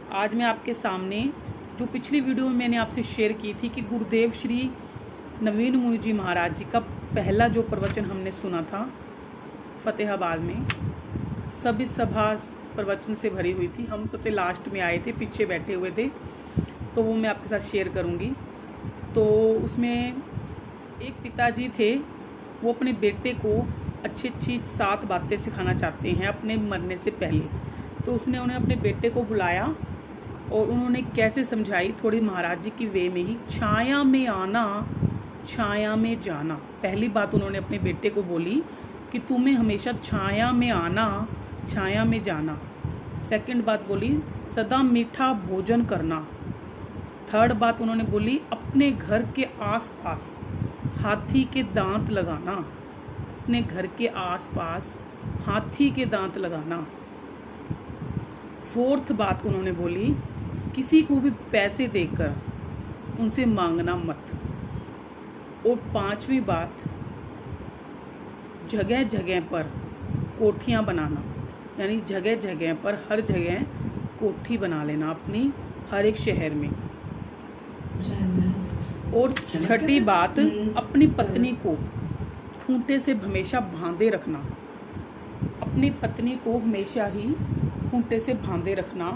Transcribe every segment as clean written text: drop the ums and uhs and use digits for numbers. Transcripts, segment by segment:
आज मैं आपके सामने जो पिछली वीडियो में मैंने आपसे शेयर की थी कि गुरुदेव श्री नवीन मुनि जी महाराज जी का पहला जो प्रवचन हमने सुना था फतेहाबाद में, सब इस सभा प्रवचन से भरी हुई थी। हम सबसे लास्ट में आए थे, पीछे बैठे हुए थे, तो वो मैं आपके साथ शेयर करूँगी। तो उसमें एक पिताजी थे, वो अपने बेटे को अच्छी अच्छी 7 बातें सिखाना चाहते हैं अपने मरने से पहले। तो उसने उन्हें अपने बेटे को बुलाया और उन्होंने कैसे समझाई, थोड़ी महाराज जी की वे में ही। छाया में आना, छाया में जाना। पहली बात उन्होंने अपने बेटे को बोली कि तुम्हें हमेशा छाया में आना, छाया में जाना। सेकंड बात बोली सदा मीठा भोजन करना। थर्ड बात उन्होंने बोली अपने घर के आसपास हाथी के दांत लगाना, अपने घर के आसपास हाथी के दांत लगाना। फोर्थ बात उन्होंने बोली किसी को भी पैसे देकर उनसे मांगना मत। और 5वीं बात, जगह जगह पर कोठियाँ बनाना, यानी जगह जगह पर हर जगह कोठी बना लेना अपनी हर एक शहर में। और 6ठी बात, अपनी पत्नी को खूंटे से हमेशा बांधे रखना, अपनी पत्नी को हमेशा ही खूंटे से बांधे रखना।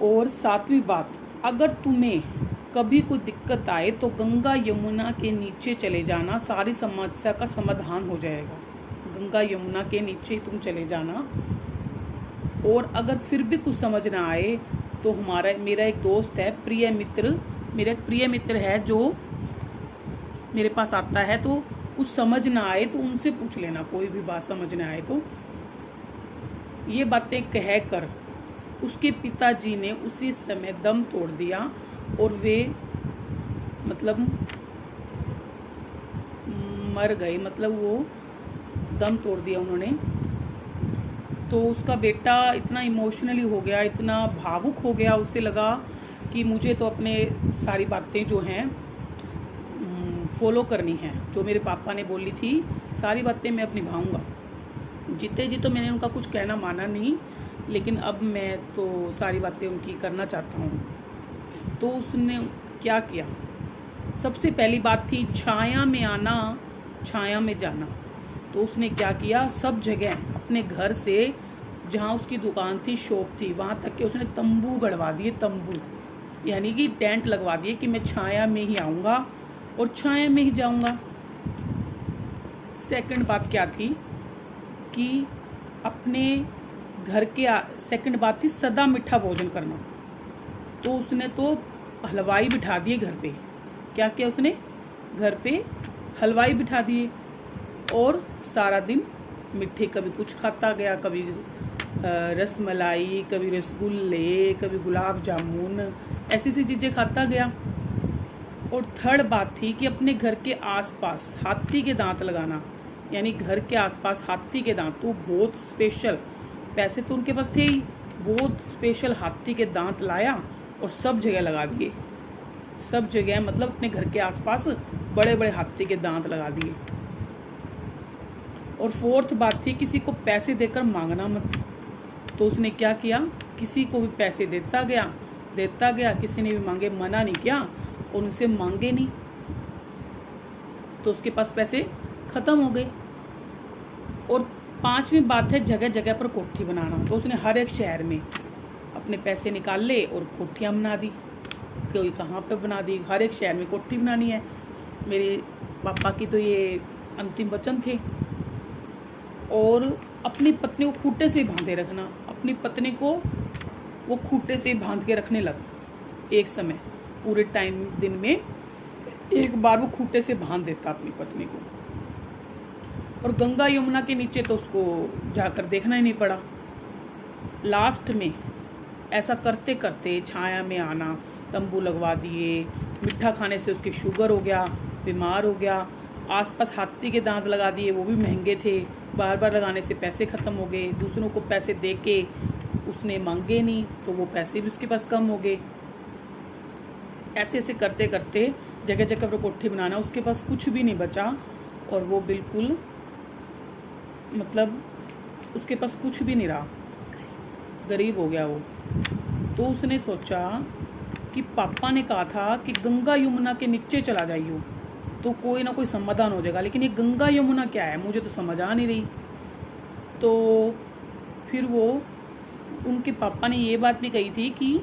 और 7वीं बात, अगर तुम्हें कभी कोई दिक्कत आए तो गंगा यमुना के नीचे चले जाना, सारी समस्या का समाधान हो जाएगा। गंगा यमुना के नीचे तुम चले जाना। और अगर फिर भी कुछ समझ ना आए तो मेरा एक दोस्त है, मेरा एक प्रिय मित्र है जो मेरे पास आता है, तो कुछ समझ ना आए तो उनसे पूछ लेना, कोई भी बात समझ ना आए तो। ये बातें कहकर उसके पिताजी ने उसी समय दम तोड़ दिया और वे मतलब मर गए, मतलब वो दम तोड़ दिया उन्होंने। तो उसका बेटा इतना इमोशनली हो गया, इतना भावुक हो गया, उसे लगा कि मुझे तो अपने सारी बातें जो हैं फॉलो करनी है, जो मेरे पापा ने बोली थी सारी बातें मैं अब निभाऊंगा। जीते जी तो मैंने उनका कुछ कहना माना नहीं, लेकिन अब मैं तो सारी बातें उनकी करना चाहता हूँ। तो उसने क्या किया, सबसे पहली बात थी छाया में आना, छाया में जाना। तो उसने क्या किया, सब जगह अपने घर से जहाँ उसकी दुकान थी, शॉप थी, वहाँ तक के उसने तंबू गड़वा दिए। तंबू यानी कि टेंट लगवा दिए कि मैं छाया में ही आऊँगा और छाया में ही जाऊँगा। सेकंड बात क्या थी कि अपने घर के सेकंड बात थी सदा मीठा भोजन करना। तो उसने तो हलवाई बिठा दिए घर पे। क्या किया उसने, घर पे हलवाई बिठा दिए और सारा दिन मिठे, कभी कुछ खाता गया, कभी रस मलाई, कभी रसगुल्ले, कभी गुलाब जामुन, ऐसी सी चीज़ें खाता गया। और थर्ड बात थी कि अपने घर के आसपास हाथी के दांत लगाना, यानी घर के आसपास हाथी के दांत। तो बहुत स्पेशल, पैसे तो उनके पास थे ही, बहुत स्पेशल हाथी के दांत लाया और सब जगह लगा दिए। सब जगह मतलब अपने घर के आसपास बड़े बड़े हाथी के दांत लगा दिए। और फोर्थ बात थी किसी को पैसे देकर मांगना मत। तो उसने क्या किया, किसी को भी पैसे देता गया, किसी ने भी मांगे मना नहीं किया और उनसे मांगे नहीं, तो उसके पास पैसे खत्म हो गए। और 5वीं बात है जगह जगह पर कोठी बनाना। तो उसने हर एक शहर में अपने पैसे निकाल ले और कोठियाँ बना दी, कोई कहाँ पे बना दी, हर एक शहर में कोठी बनानी है। मेरे पापा की तो ये अंतिम वचन थे। और अपनी पत्नी को खूंटे से बांधे रखना, अपनी पत्नी को वो खूंटे से बांध के रखने लगा। एक समय पूरे टाइम दिन में एक बार वो खूंटे से बांध देता अपनी पत्नी को। और गंगा यमुना के नीचे तो उसको जाकर देखना ही नहीं पड़ा। लास्ट में ऐसा करते करते छाया में आना, तंबू लगवा दिए, मिठा खाने से उसकी शुगर हो गया, बीमार हो गया, आसपास हाथी के दांत लगा दिए, वो भी महंगे थे, बार बार लगाने से पैसे ख़त्म हो गए, दूसरों को पैसे दे के उसने मांगे नहीं तो वो पैसे भी उसके पास कम हो गए। ऐसे ऐसे करते करते जगह जगह पर कोठी बनाना, उसके पास कुछ भी नहीं बचा और वो बिल्कुल मतलब उसके पास कुछ भी नहीं रहा। गरीब हो गया वो। तो उसने सोचा कि पापा ने कहा था कि गंगा यमुना के नीचे चला जाइयो तो कोई ना कोई समाधान हो जाएगा, लेकिन ये गंगा यमुना क्या है मुझे तो समझ आ नहीं रही। तो फिर वो उनके पापा ने ये बात भी कही थी कि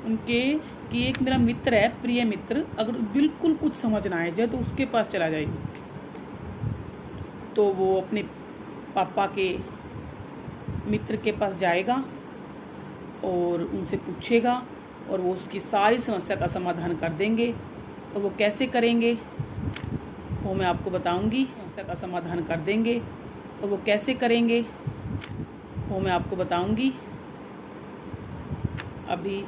उनके कि एक मेरा मित्र है, प्रिय मित्र, अगर बिल्कुल कुछ समझ ना आए जाए तो उसके पास चला जाएगी। तो वो अपने पापा के मित्र के पास जाएगा और उनसे पूछेगा और वो उसकी सारी समस्या का समाधान कर देंगे। और वो कैसे करेंगे वो मैं आपको बताऊंगी। समस्या का समाधान कर देंगे और वो कैसे करेंगे वो मैं आपको बताऊंगी। अभी